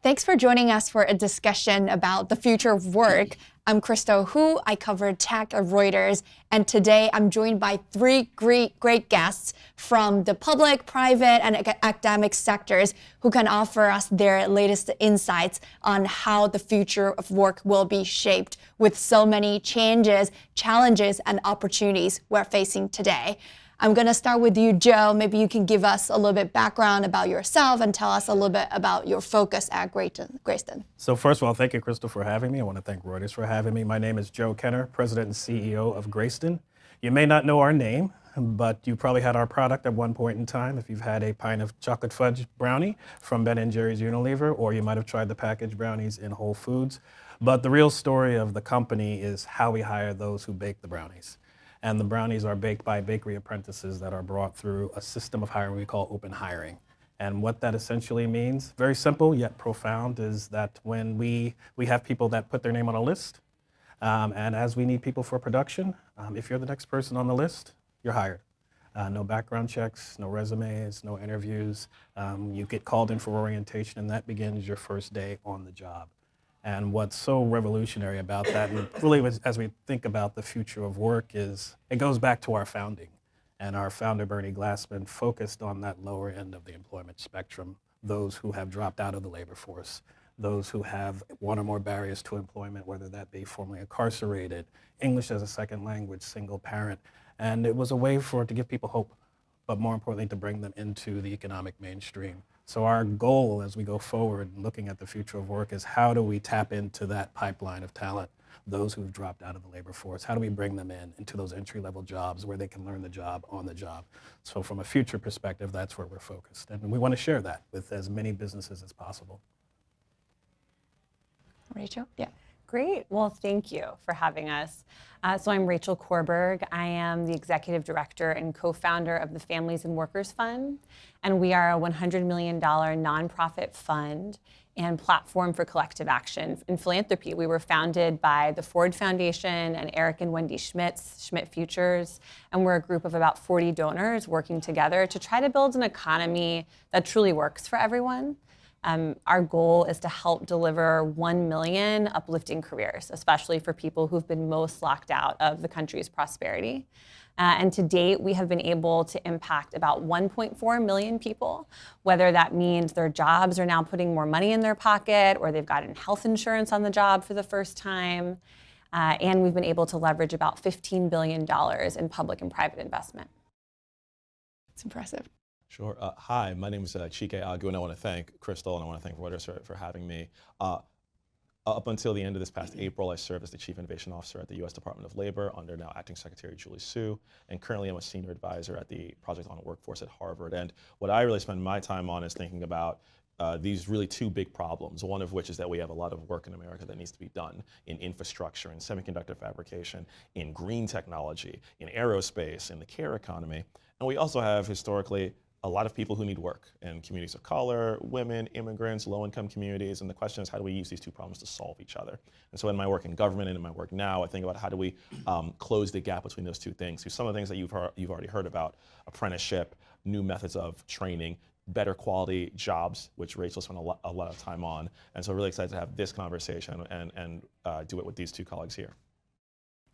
Thanks for joining us for a discussion about the future of work. I'm Krystal Hu. I cover tech at Reuters, and today I'm joined by three great guests from the public, private, and academic sectors who can offer us their latest insights on how the future of work will be shaped with so many changes, challenges, and opportunities we're facing today. I'm going to start with you, Joe. Maybe you can give us a little bit background about yourself and tell us a little bit about your focus at Greyston. So first of all, thank you, Krystal, for having me. I want to thank Reuters for having me. My name is Joe Kenner, President and CEO of Greyston. You may not know our name, but you probably had our product at one point in time if you've had a pint of chocolate fudge brownie from Ben & Jerry's Unilever, or you might have tried the packaged brownies in Whole Foods. But the real story of the company is how we hire those who bake the brownies. And the brownies are baked by bakery apprentices that are brought through a system of hiring we call open hiring. And what that essentially means, very simple yet profound, is that when we have people that put their name on a list, and as we need people for production, if you're the next person on the list, you're hired. No background checks, no resumes, no interviews. You get called in for orientation, and that begins your first day on the job. And what's so revolutionary about that, and really as we think about the future of work, is it goes back to our founding. And our founder, Bernie Glassman, focused on that lower end of the employment spectrum, those who have dropped out of the labor force, those who have one or more barriers to employment, whether that be formerly incarcerated, English as a second language, single parent. And it was a way to give people hope, but more importantly, to bring them into the economic mainstream. So our goal as we go forward looking at the future of work is how do we tap into that pipeline of talent, those who've dropped out of the labor force? How do we bring them into those entry-level jobs where they can learn the job on the job? So from a future perspective, that's where we're focused. And we want to share that with as many businesses as possible. Rachel? Yeah. Great. Well, thank you for having us. So I'm Rachel Korberg. I am the executive director and co-founder of the Families and Workers Fund, and we are a $100 million nonprofit fund and platform for collective action in philanthropy. We were founded by the Ford Foundation and Eric and Wendy Schmidt Futures, and we're a group of about 40 donors working together to try to build an economy that truly works for everyone. Our goal is to help deliver 1 million uplifting careers, especially for people who've been most locked out of the country's prosperity. And to date, we have been able to impact about 1.4 million people, whether that means their jobs are now putting more money in their pocket or they've gotten health insurance on the job for the first time. And we've been able to leverage about $15 billion in public and private investment. It's impressive. Sure. Hi, my name is Chike Aguh, and I want to thank Krystal and I want to thank Reuters for having me. Up until the end of this past April, I served as the Chief Innovation Officer at the U.S. Department of Labor under now Acting Secretary Julie Su, and currently I'm a Senior Advisor at the Project on Workforce at Harvard. And what I really spend my time on is thinking about these really two big problems, one of which is that we have a lot of work in America that needs to be done in infrastructure, in semiconductor fabrication, in green technology, in aerospace, in the care economy. And we also have historically a lot of people who need work in communities of color, women, immigrants, low-income communities, and the question is how do we use these two problems to solve each other? And so in my work in government and in my work now, I think about how do we close the gap between those two things. So some of the things that you've already heard about, apprenticeship, new methods of training, better quality jobs, which Rachel spent a lot of time on. And so really excited to have this conversation and do it with these two colleagues here.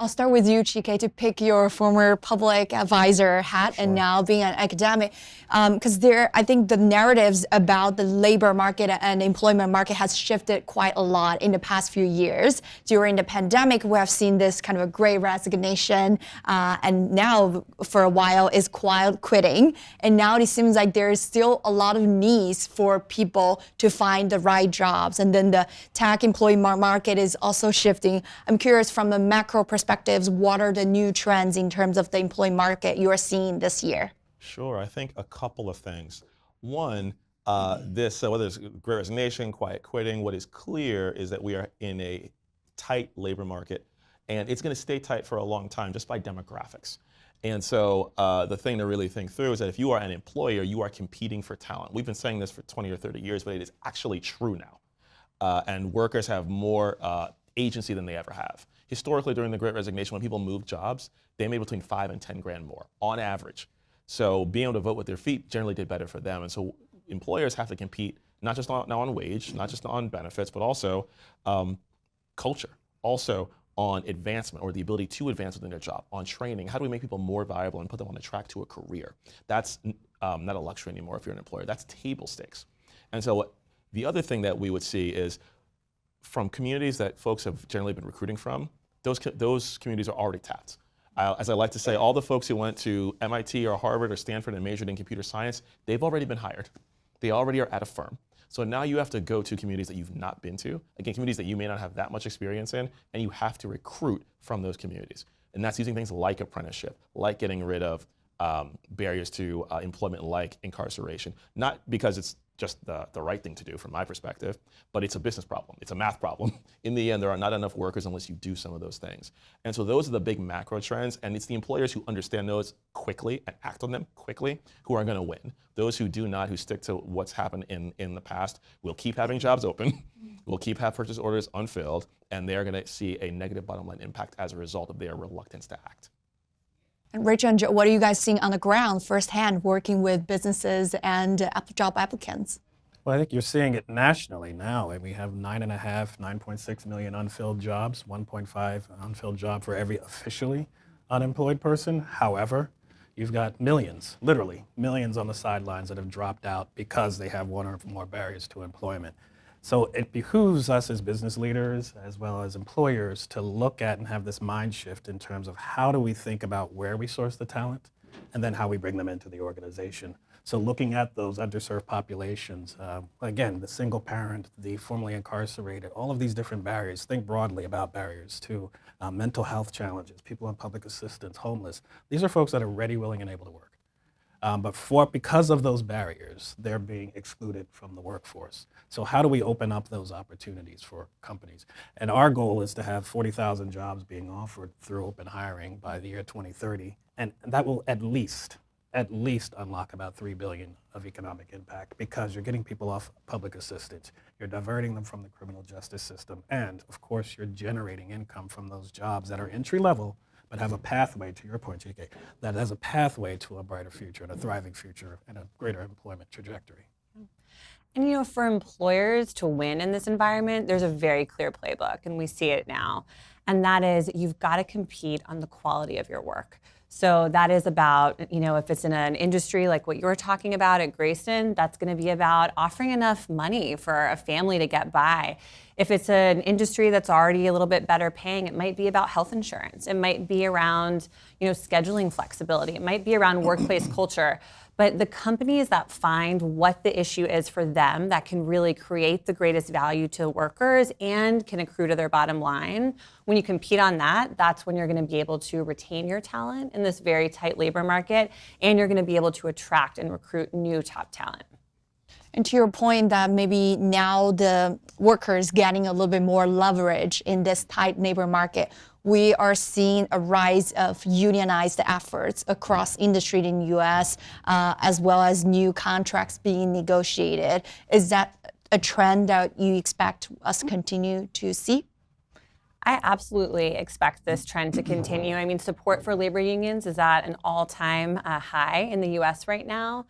I'll start with you, Chike, to pick your former public advisor hat and now being an academic. Because I think the narratives about the labor market and employment market has shifted quite a lot in the past few years. During the pandemic, we have seen this kind of a great resignation, and now for a while is quiet quitting. And now it seems like there is still a lot of needs for people to find the right jobs. And then the tech employment market is also shifting. I'm curious from the macro perspective, what are the new trends in terms of the employment market you are seeing this year? Sure, I think a couple of things. One, whether it's great resignation, quiet quitting, what is clear is that we are in a tight labor market, and it's going to stay tight for a long time just by demographics. And so the thing to really think through is that if you are an employer, you are competing for talent. We've been saying this for 20 or 30 years, but it is actually true now. And workers have more agency than they ever have. Historically, during the Great Resignation, when people moved jobs, they made between 5 and 10 grand more on average. So being able to vote with their feet generally did better for them. And so employers have to compete not just on wage, not just on benefits, but also culture, also on advancement or the ability to advance within their job, on training. How do we make people more valuable and put them on the track to a career? That's not a luxury anymore if you're an employer. That's table stakes. And so the other thing that we would see is from communities that folks have generally been recruiting from, those communities are already tapped. As I like to say, all the folks who went to MIT or Harvard or Stanford and majored in computer science, they've already been hired. They already are at a firm. So now you have to go to communities that you've not been to, again, communities that you may not have that much experience in, and you have to recruit from those communities. And that's using things like apprenticeship, like getting rid of barriers to employment like incarceration, not because it's just the right thing to do from my perspective, but it's a business problem, it's a math problem. In the end, there are not enough workers unless you do some of those things. And so those are the big macro trends, and it's the employers who understand those quickly and act on them quickly who are gonna win. Those who do not, who stick to what's happened in the past, will keep having jobs open, will keep have purchase orders unfilled, and they're gonna see a negative bottom line impact as a result of their reluctance to act. And Rachel and Joe, what are you guys seeing on the ground firsthand working with businesses and job applicants? Well, I think you're seeing it nationally now. And we have 9.6 million unfilled jobs, 1.5 unfilled job for every officially unemployed person. However, you've got millions, literally millions on the sidelines that have dropped out because they have one or more barriers to employment. So it behooves us as business leaders as well as employers to look at and have this mind shift in terms of how do we think about where we source the talent and then how we bring them into the organization. So looking at those underserved populations, again, the single parent, the formerly incarcerated, all of these different barriers, think broadly about barriers to mental health challenges, people on public assistance, homeless. These are folks that are ready, willing, and able to work. But because of those barriers, they're being excluded from the workforce. So how do we open up those opportunities for companies? And our goal is to have 40,000 jobs being offered through open hiring by the year 2030. And that will at least unlock about $3 billion of economic impact because you're getting people off public assistance, you're diverting them from the criminal justice system, and of course you're generating income from those jobs that are entry level but have a pathway, to your point, Chike, that has a pathway to a brighter future and a thriving future and a greater employment trajectory. And you know, for employers to win in this environment, there's a very clear playbook, and we see it now. And that is, you've got to compete on the quality of your work. So that is about, you know, if it's in an industry like what you're talking about at Greyston, that's going to be about offering enough money for a family to get by. If it's an industry that's already a little bit better paying, it might be about health insurance. It might be around, you know, scheduling flexibility. It might be around workplace culture. But the companies that find what the issue is for them that can really create the greatest value to workers and can accrue to their bottom line, when you compete on that, that's when you're going to be able to retain your talent in this very tight labor market, and you're going to be able to attract and recruit new top talent. And to your point that maybe now the workers getting a little bit more leverage in this tight labor market, we are seeing a rise of unionized efforts across industry in the U.S., as well as new contracts being negotiated. Is that a trend that you expect us to continue to see? I absolutely expect this trend to continue. I mean, support for labor unions is at an all-time high in the U.S. right now.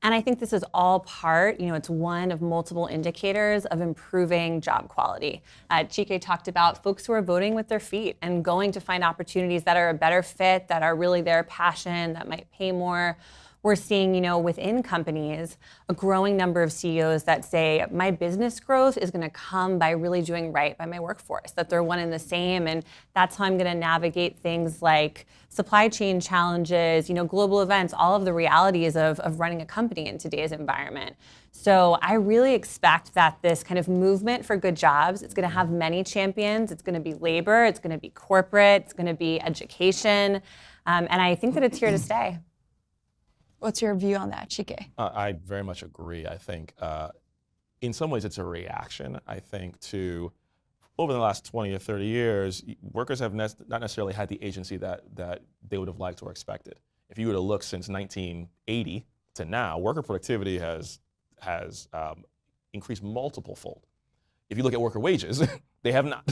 And I think this is all part, you know, it's one of multiple indicators of improving job quality. Chike talked about folks who are voting with their feet and going to find opportunities that are a better fit, that are really their passion, that might pay more. We're seeing, you know, within companies, a growing number of CEOs that say, my business growth is going to come by really doing right by my workforce, that they're one and the same, and that's how I'm going to navigate things like supply chain challenges, you know, global events, all of the realities of running a company in today's environment. So I really expect that this kind of movement for good jobs, it's going to have many champions. It's going to be labor, it's going to be corporate, it's going to be education, and I think that it's here to stay. What's your view on that, Chike? I very much agree. I think in some ways it's a reaction, I think, to over the last 20 or 30 years, workers have not necessarily had the agency that they would have liked or expected. If you were to look since 1980 to now, worker productivity has increased multiple fold. If you look at worker wages, they have not.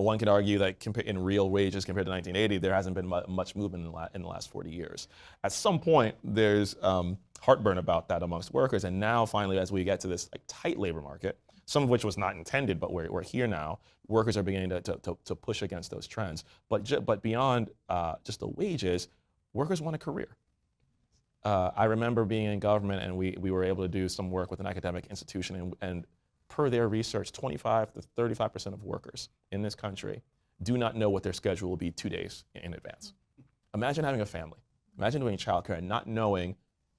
one could argue that in real wages compared to 1980, there hasn't been much movement in the last 40 years. At some point, there's heartburn about that amongst workers, and now finally, as we get to this tight labor market, some of which was not intended, but we're here now, workers are beginning to push against those trends. But beyond just the wages, workers want a career. I remember being in government, and we were able to do some work with an academic institution, and per their research, 25 to 35% of workers in this country do not know what their schedule will be 2 days in advance. Imagine having a family. Imagine doing childcare and not knowing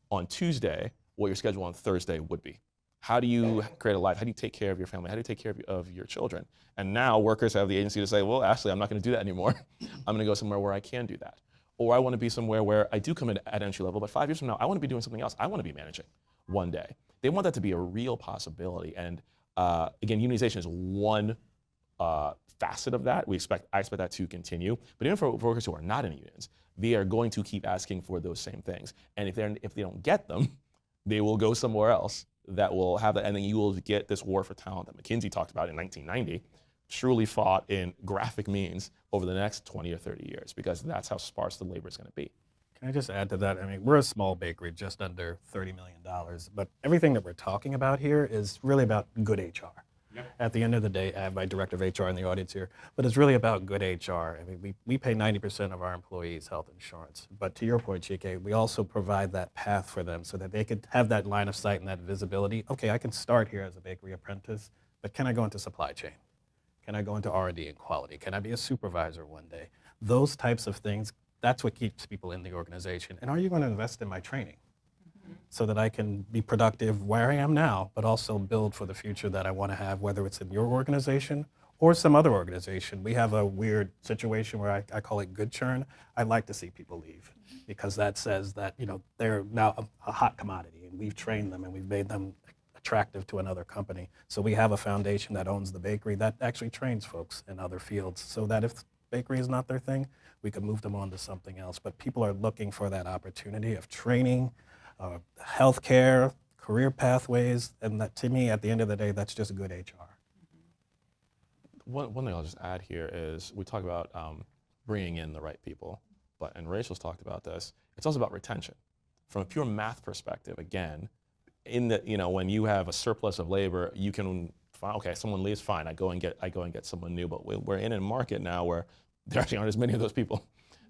on Tuesday what your schedule on Thursday would be. How do you create a life? How do you take care of your family? How do you take care of your children? And now workers have the agency to say, well, actually, I'm not going to do that anymore. I'm going to go somewhere where I can do that. Or I want to be somewhere where I do come in at entry level, but 5 years from now, I want to be doing something else. I want to be managing one day. They want that to be a real possibility. And again, unionization is one facet of that. I expect that to continue. But even for workers who are not in unions, they are going to keep asking for those same things. And if they don't get them, they will go somewhere else that will have that, and then you will get this war for talent that McKinsey talked about in 1990, truly fought in graphic means over the next 20 or 30 years, because that's how sparse the labor is going to be. Can I just add to that? I mean, we're a small bakery, just under $30 million, but everything that we're talking about here is really about good HR. Yep. At the end of the day, I have my director of HR in the audience here, but it's really about good HR. I mean, we pay 90% of our employees health insurance, but to your point, Chike, we also provide that path for them so that they could have that line of sight and that visibility. Okay, I can start here as a bakery apprentice, but can I go into supply chain? Can I go into R&D and quality? Can I be a supervisor one day? Those types of things, that's what keeps people in the organization. And are you going to invest in my training so that I can be productive where I am now, but also build for the future that I want to have, whether it's in your organization or some other organization? We have a weird situation where I call it good churn. I like to see people leave because that says that, you know, they're now a hot commodity, and we've trained them and we've made them attractive to another company. So we have a foundation that owns the bakery that actually trains folks in other fields, so that if bakery is not their thing, we can move them on to something else. But people are looking for that opportunity of training, healthcare, career pathways, and that, to me, at the end of the day, that's just good HR. One thing I'll just add here is we talk about bringing in the right people, and Rachel's talked about this. It's also about retention. From a pure math perspective, again, in that, you know, when you have a surplus of labor, you can find, okay, someone leaves, fine, I go and get someone new. But we're in a market now where there actually aren't as many of those people.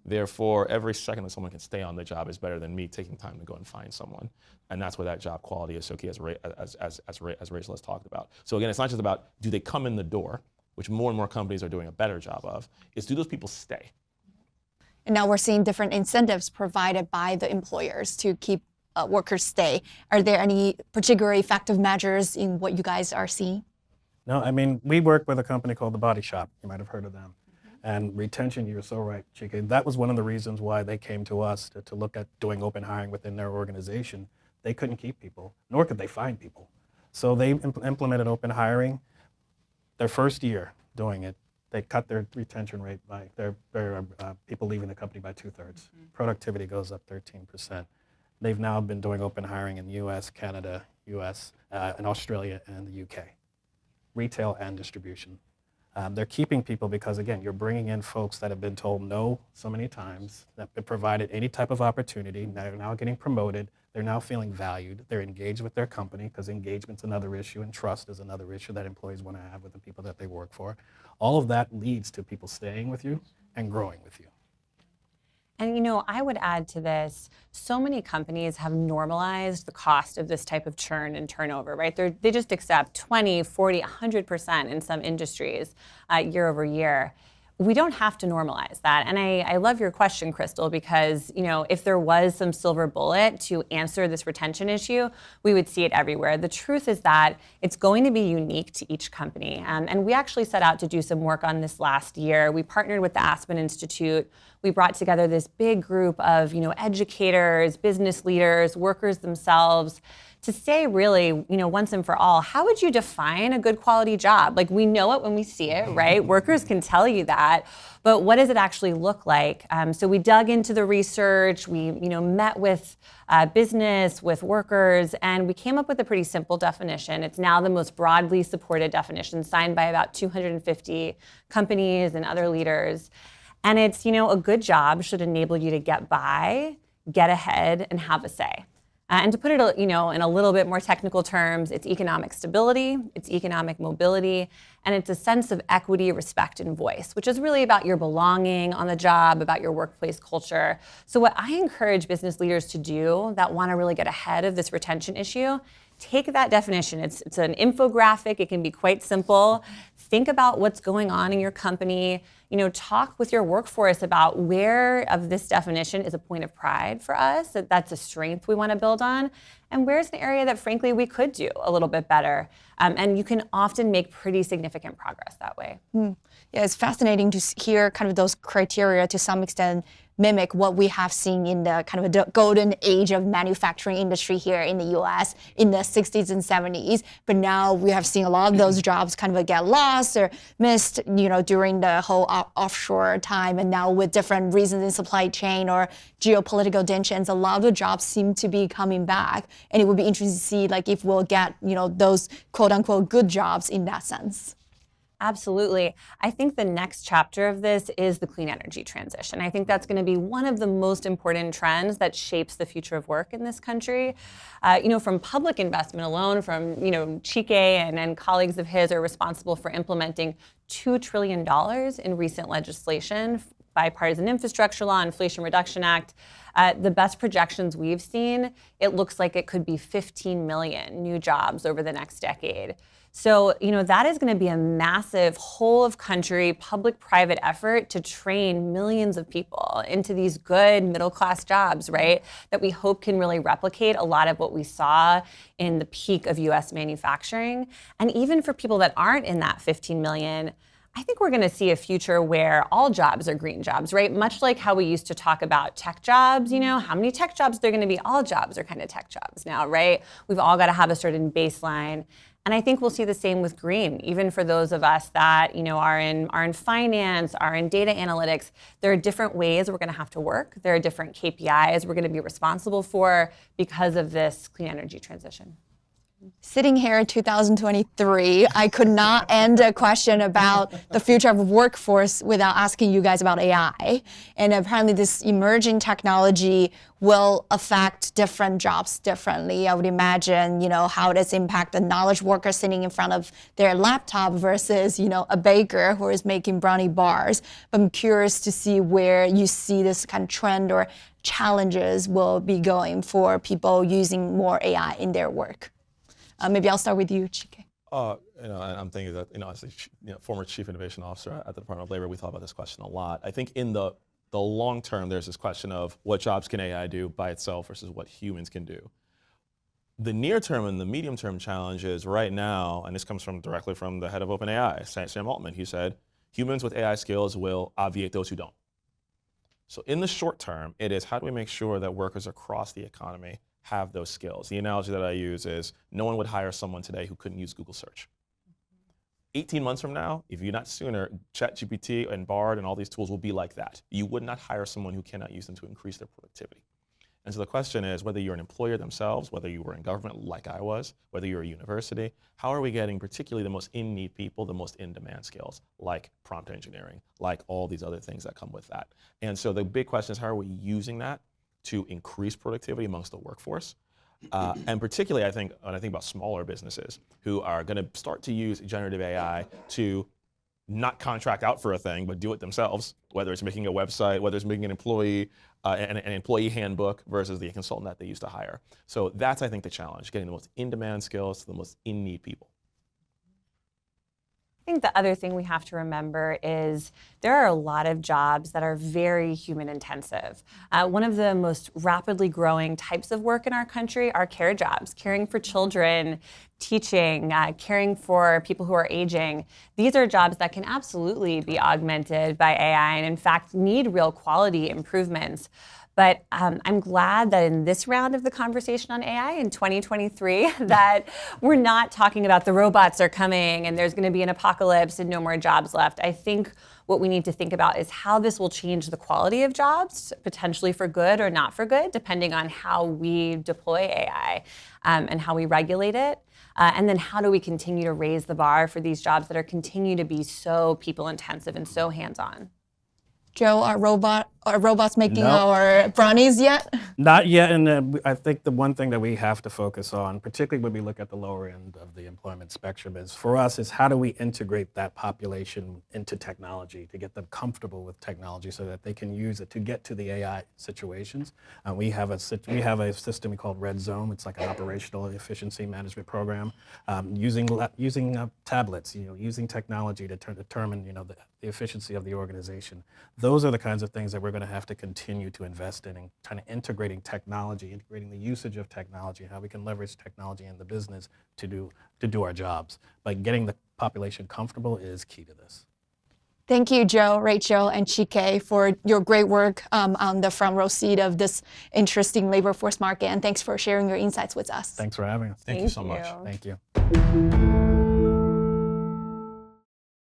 Therefore, every second that someone can stay on the job is better than me taking time to go and find someone. And that's where that job quality is so key, as Rachel has talked about. So again, it's not just about do they come in the door, which more and more companies are doing a better job of, is do those people stay? And now we're seeing different incentives provided by the employers to keep workers stay. Are there any particular effective measures in what you guys are seeing? No, I mean, we work with a company called The Body Shop. You might have heard of them. And retention, you're so right, Chike. That was one of the reasons why they came to us to look at doing open hiring within their organization. They couldn't keep people, nor could they find people. So they implemented open hiring. Their first year doing it, they cut their retention rate by their people leaving the company by 2/3. Productivity goes up 13%. They've now been doing open hiring in the US, Canada, US, and Australia, and the UK. Retail and distribution. They're keeping people because, again, you're bringing in folks that have been told no so many times, that have been provided any type of opportunity. They're now getting promoted. They're now feeling valued. They're engaged with their company, because engagement's another issue, and trust is another issue that employees want to have with the people that they work for. All of that leads to people staying with you and growing with you. And you know, I would add to this, so many companies have normalized the cost of this type of churn and turnover, right? They just accept 20, 40, 100% in some industries year over year. We don't have to normalize that. And I love your question, Krystal, because, you know, if there was some silver bullet to answer this retention issue, we would see it everywhere. The truth is that it's going to be unique to each company. And we actually set out to do some work on this last year. We partnered with the Aspen Institute. We brought together this big group of, you know, educators, business leaders, workers themselves, to say really, once and for all, how would you define a good quality job? Like, we know it when we see it, right? Workers can tell you that, but what does it actually look like? So we dug into the research, we met with business, with workers, and we came up with a pretty simple definition. It's now the most broadly supported definition, signed by about 250 companies and other leaders. And it's, a good job should enable you to get by, get ahead, and have a say. And to put it, in a little bit more technical terms, it's economic stability, it's economic mobility, and it's a sense of equity, respect, and voice, which is really about your belonging on the job, about your workplace culture. So what I encourage business leaders to do that want to really get ahead of this retention issue, take that definition. It's an infographic. It can be quite simple. Think about what's going on in your company. Talk with your workforce about where of this definition is a point of pride for us, that's a strength we want to build on, and where's an area that, frankly, we could do a little bit better. And you can often make pretty significant progress that way. Yeah, it's fascinating to hear kind of those criteria to some extent mimic what we have seen in the kind of the golden age of manufacturing industry here in the US in the 60s and 70s. But now we have seen a lot of those jobs kind of get lost or missed, during the whole offshore time. And now with different reasons in supply chain or geopolitical tensions, a lot of the jobs seem to be coming back. And it would be interesting to see if we'll get, those quote unquote good jobs in that sense. Absolutely. I think the next chapter of this is the clean energy transition. I think that's going to be one of the most important trends that shapes the future of work in this country. From public investment alone, from, Chike and colleagues of his are responsible for implementing $2 trillion in recent legislation, bipartisan infrastructure law, Inflation Reduction Act. The best projections we've seen, it looks like it could be 15 million new jobs over the next decade. So, that is going to be a massive whole of country public-private effort to train millions of people into these good middle-class jobs, right? That we hope can really replicate a lot of what we saw in the peak of US manufacturing. And even for people that aren't in that 15 million, I think we're going to see a future where all jobs are green jobs, right? Much like how we used to talk about tech jobs, how many tech jobs they're going to be? All jobs are kind of tech jobs now, right? We've all got to have a certain baseline. And I think we'll see the same with green, even for those of us that are in finance, are in data analytics. There are different ways we're going to have to work. There are different KPIs we're going to be responsible for because of this clean energy transition. Sitting here in 2023, I could not end a question about the future of workforce without asking you guys about AI. And apparently this emerging technology will affect different jobs differently. I would imagine, how does it impact a knowledge worker sitting in front of their laptop versus, a baker who is making brownie bars. But I'm curious to see where you see this kind of trend or challenges will be going for people using more AI in their work. Maybe I'll start with you, Chike. I'm thinking that, as a former chief innovation officer at the Department of Labor, we thought about this question a lot. I think in the long term, there's this question of what jobs can AI do by itself versus what humans can do. The near term and the medium term challenge is right now, and this comes directly from the head of OpenAI, Sam Altman. He said, humans with AI skills will obviate those who don't. So in the short term, it is how do we make sure that workers across the economy have those skills? The analogy that I use is no one would hire someone today who couldn't use Google search. 18 months from now, if you're not sooner, ChatGPT and Bard and all these tools will be like that. You would not hire someone who cannot use them to increase their productivity. And so the question is, whether you're an employer themselves, whether you were in government like I was, whether you're a university, how are we getting particularly the most in-need people, the most in-demand skills, like prompt engineering, like all these other things that come with that? And so the big question is, how are we using that to increase productivity amongst the workforce? And particularly, I think, when I think about smaller businesses who are going to start to use generative AI to not contract out for a thing, but do it themselves, whether it's making a website, whether it's making an employee handbook versus the consultant that they used to hire. So that's, I think, the challenge, getting the most in-demand skills to the most in-need people. I think the other thing we have to remember is there are a lot of jobs that are very human intensive. One of the most rapidly growing types of work in our country are care jobs, caring for children, teaching, caring for people who are aging. These are jobs that can absolutely be augmented by AI and in fact need real quality improvements. But I'm glad that in this round of the conversation on AI in 2023, that we're not talking about the robots are coming and there's going to be an apocalypse and no more jobs left. I think what we need to think about is how this will change the quality of jobs, potentially for good or not for good, depending on how we deploy AI and how we regulate it. And then how do we continue to raise the bar for these jobs that are continue to be so people intensive and so hands-on? Joe, are robots making our brownies yet? Not yet, and I think the one thing that we have to focus on, particularly when we look at the lower end of the employment spectrum, is for us is how do we integrate that population into technology to get them comfortable with technology so that they can use it to get to the AI situations. We have a system called Red Zone. It's like an operational efficiency management program, using tablets, using technology to determine the efficiency of the organization. Those are the kinds of things that we're going to have to continue to invest in and kind of integrating technology, integrating the usage of technology, how we can leverage technology in the business to do our jobs. But getting the population comfortable is key to this. Thank you, Joe, Rachel, and Chike for your great work on the front row seat of this interesting labor force market. And thanks for sharing your insights with us. Thanks for having us. Thank you so much. Thank you.